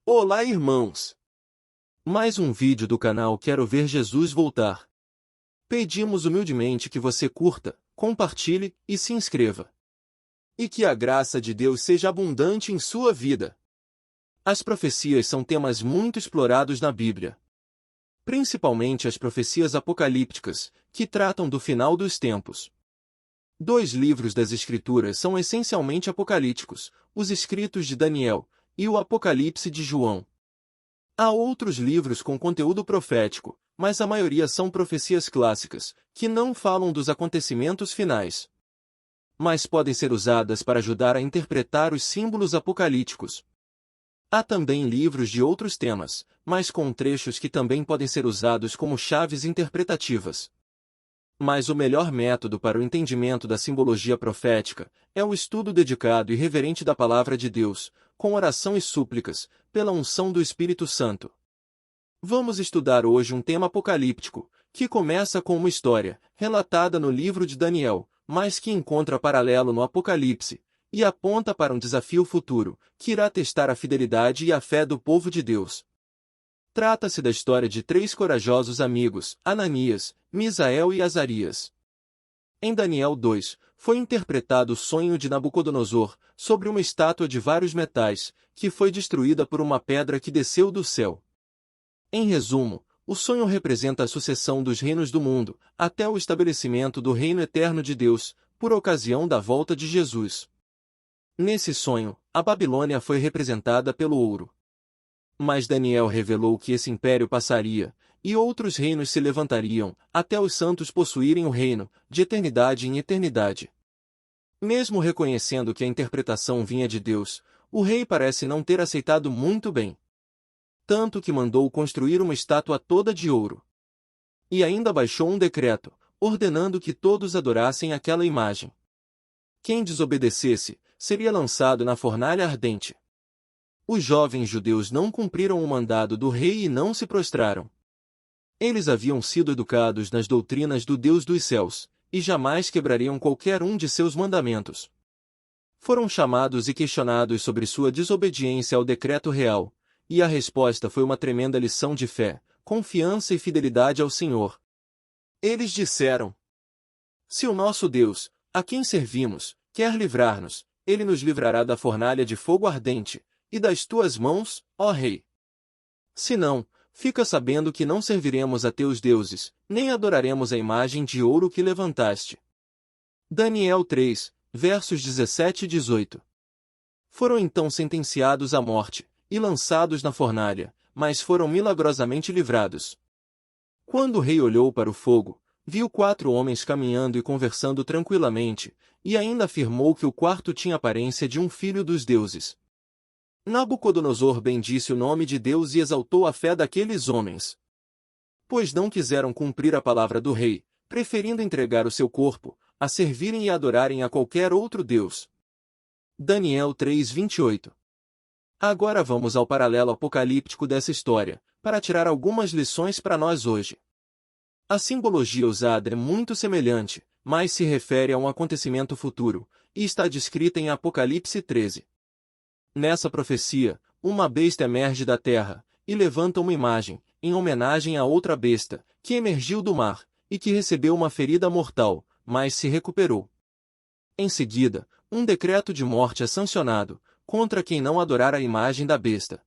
Olá, irmãos! Mais um vídeo do canal Quero Ver Jesus Voltar. Pedimos humildemente que você curta, compartilhe e se inscreva. E que a graça de Deus seja abundante em sua vida. As profecias são temas muito explorados na Bíblia. Principalmente as profecias apocalípticas, que tratam do final dos tempos. Dois livros das Escrituras são essencialmente apocalípticos, os escritos de Daniel e o Apocalipse de João. Há outros livros com conteúdo profético, mas a maioria são profecias clássicas, que não falam dos acontecimentos finais. Mas podem ser usadas para ajudar a interpretar os símbolos apocalípticos. Há também livros de outros temas, mas com trechos que também podem ser usados como chaves interpretativas. Mas o melhor método para o entendimento da simbologia profética é o estudo dedicado e reverente da Palavra de Deus, com oração e súplicas, pela unção do Espírito Santo. Vamos estudar hoje um tema apocalíptico, que começa com uma história, relatada no livro de Daniel, mas que encontra paralelo no Apocalipse, e aponta para um desafio futuro, que irá testar a fidelidade e a fé do povo de Deus. Trata-se da história de três corajosos amigos, Ananias, Misael e Azarias. Em Daniel 2, foi interpretado o sonho de Nabucodonosor, sobre uma estátua de vários metais, que foi destruída por uma pedra que desceu do céu. Em resumo, o sonho representa a sucessão dos reinos do mundo, até o estabelecimento do reino eterno de Deus, por ocasião da volta de Jesus. Nesse sonho, a Babilônia foi representada pelo ouro. Mas Daniel revelou que esse império passaria, e outros reinos se levantariam, até os santos possuírem o reino, de eternidade em eternidade. Mesmo reconhecendo que a interpretação vinha de Deus, o rei parece não ter aceitado muito bem. Tanto que mandou construir uma estátua toda de ouro. E ainda baixou um decreto, ordenando que todos adorassem aquela imagem. Quem desobedecesse, seria lançado na fornalha ardente. Os jovens judeus não cumpriram o mandado do rei e não se prostraram. Eles haviam sido educados nas doutrinas do Deus dos céus, e jamais quebrariam qualquer um de seus mandamentos. Foram chamados e questionados sobre sua desobediência ao decreto real, e a resposta foi uma tremenda lição de fé, confiança e fidelidade ao Senhor. Eles disseram: se o nosso Deus, a quem servimos, quer livrar-nos, ele nos livrará da fornalha de fogo ardente, e das tuas mãos, ó rei. Se não, fica sabendo que não serviremos a teus deuses, nem adoraremos a imagem de ouro que levantaste. Daniel 3, versos 17 e 18. Foram então sentenciados à morte, e lançados na fornalha, mas foram milagrosamente livrados. Quando o rei olhou para o fogo, viu 4 homens caminhando e conversando tranquilamente, e ainda afirmou que o quarto tinha aparência de um filho dos deuses. Nabucodonosor bendisse o nome de Deus e exaltou a fé daqueles homens. Pois não quiseram cumprir a palavra do rei, preferindo entregar o seu corpo, a servirem e adorarem a qualquer outro Deus. Daniel 3:28. Agora vamos ao paralelo apocalíptico dessa história, para tirar algumas lições para nós hoje. A simbologia usada é muito semelhante, mas se refere a um acontecimento futuro, e está descrita em Apocalipse 13. Nessa profecia, uma besta emerge da terra, e levanta uma imagem, em homenagem a outra besta, que emergiu do mar, e que recebeu uma ferida mortal, mas se recuperou. Em seguida, um decreto de morte é sancionado, contra quem não adorar a imagem da besta.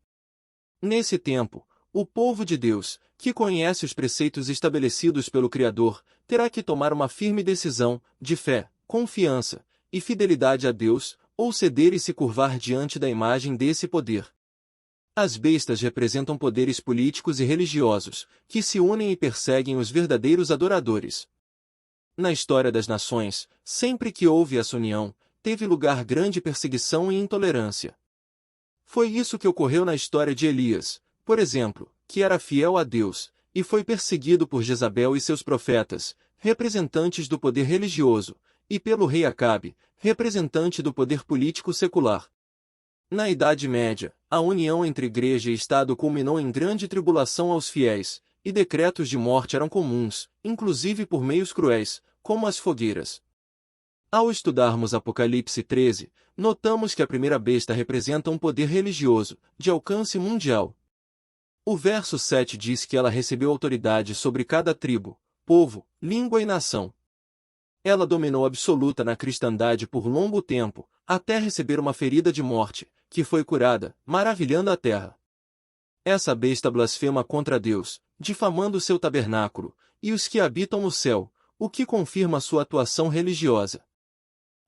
Nesse tempo, o povo de Deus, que conhece os preceitos estabelecidos pelo Criador, terá que tomar uma firme decisão, de fé, confiança e fidelidade a Deus, ou ceder e se curvar diante da imagem desse poder. As bestas representam poderes políticos e religiosos, que se unem e perseguem os verdadeiros adoradores. Na história das nações, sempre que houve essa união, teve lugar grande perseguição e intolerância. Foi isso que ocorreu na história de Elias, por exemplo, que era fiel a Deus, e foi perseguido por Jezabel e seus profetas, representantes do poder religioso, e pelo rei Acabe, representante do poder político secular. Na Idade Média, a união entre igreja e Estado culminou em grande tribulação aos fiéis, e decretos de morte eram comuns, inclusive por meios cruéis, como as fogueiras. Ao estudarmos Apocalipse 13, notamos que a primeira besta representa um poder religioso, de alcance mundial. O verso 7 diz que ela recebeu autoridade sobre cada tribo, povo, língua e nação. Ela dominou absoluta na cristandade por longo tempo, até receber uma ferida de morte, que foi curada, maravilhando a terra. Essa besta blasfema contra Deus, difamando seu tabernáculo, e os que habitam no céu, o que confirma sua atuação religiosa.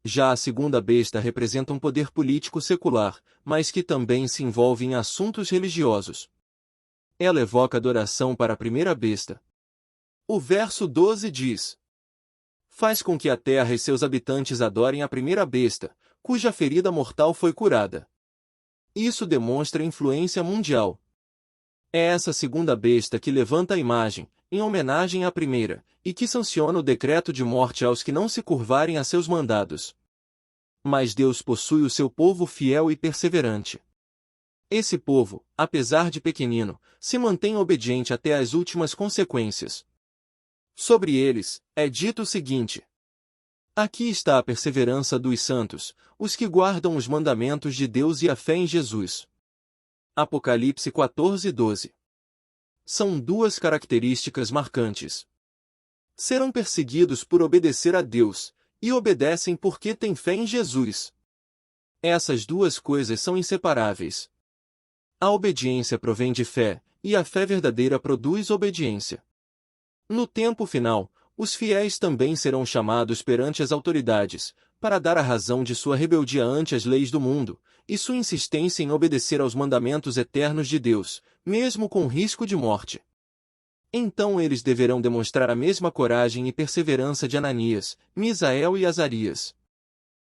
Já a segunda besta representa um poder político secular, mas que também se envolve em assuntos religiosos. Ela evoca adoração para a primeira besta. O verso 12 diz: faz com que a terra e seus habitantes adorem a primeira besta, cuja ferida mortal foi curada. Isso demonstra influência mundial. É essa segunda besta que levanta a imagem, em homenagem à primeira, e que sanciona o decreto de morte aos que não se curvarem a seus mandados. Mas Deus possui o seu povo fiel e perseverante. Esse povo, apesar de pequenino, se mantém obediente até as últimas consequências. Sobre eles, é dito o seguinte: aqui está a perseverança dos santos, os que guardam os mandamentos de Deus e a fé em Jesus. Apocalipse 14:12. São duas características marcantes. Serão perseguidos por obedecer a Deus, e obedecem porque têm fé em Jesus. Essas duas coisas são inseparáveis. A obediência provém de fé, e a fé verdadeira produz obediência. No tempo final, os fiéis também serão chamados perante as autoridades, para dar a razão de sua rebeldia ante as leis do mundo, e sua insistência em obedecer aos mandamentos eternos de Deus, mesmo com risco de morte. Então eles deverão demonstrar a mesma coragem e perseverança de Ananias, Misael e Azarias.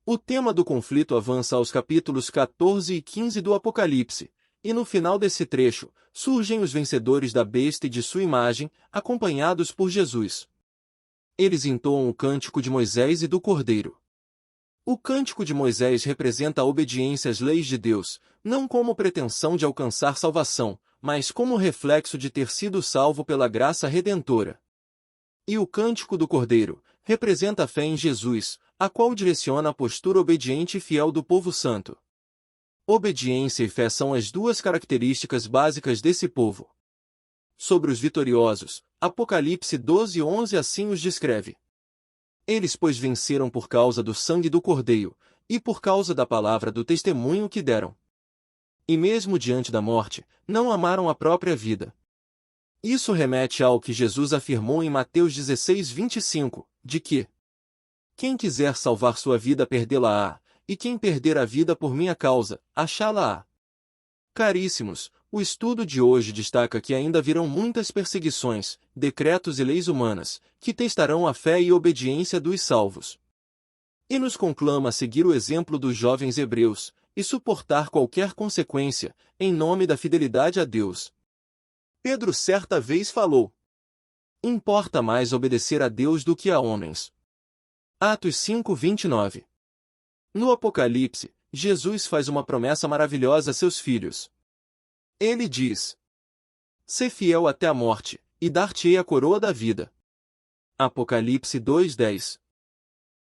O tema do conflito avança aos capítulos 14 e 15 do Apocalipse, e no final desse trecho, surgem os vencedores da besta e de sua imagem, acompanhados por Jesus. Eles entoam o cântico de Moisés e do Cordeiro. O cântico de Moisés representa a obediência às leis de Deus, não como pretensão de alcançar salvação, mas como reflexo de ter sido salvo pela graça redentora. E o cântico do Cordeiro representa a fé em Jesus, a qual direciona a postura obediente e fiel do povo santo. Obediência e fé são as duas características básicas desse povo. Sobre os vitoriosos, Apocalipse 12:11 assim os descreve: eles, pois, venceram por causa do sangue do Cordeiro, e por causa da palavra do testemunho que deram. E mesmo diante da morte, não amaram a própria vida. Isso remete ao que Jesus afirmou em Mateus 16:25, de que quem quiser salvar sua vida perdê-la-á, e quem perder a vida por minha causa, achá-la-á. Caríssimos, o estudo de hoje destaca que ainda virão muitas perseguições, decretos e leis humanas, que testarão a fé e obediência dos salvos. E nos conclama a seguir o exemplo dos jovens hebreus, e suportar qualquer consequência, em nome da fidelidade a Deus. Pedro certa vez falou: importa mais obedecer a Deus do que a homens. Atos 5:29. No Apocalipse, Jesus faz uma promessa maravilhosa a seus filhos. Ele diz: sê fiel até a morte, e dar-te-ei a coroa da vida. Apocalipse 2:10.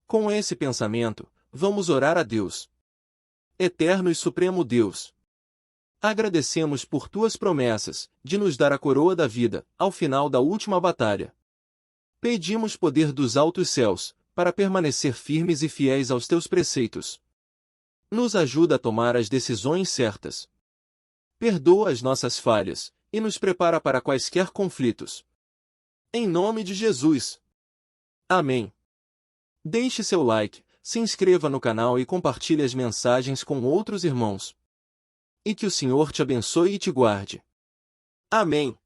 Com esse pensamento, vamos orar a Deus. Eterno e Supremo Deus, agradecemos por tuas promessas, de nos dar a coroa da vida, ao final da última batalha. Pedimos poder dos altos céus, para permanecer firmes e fiéis aos teus preceitos. Nos ajuda a tomar as decisões certas. Perdoa as nossas falhas, e nos prepara para quaisquer conflitos. Em nome de Jesus. Amém. Deixe seu like, se inscreva no canal e compartilhe as mensagens com outros irmãos. E que o Senhor te abençoe e te guarde. Amém.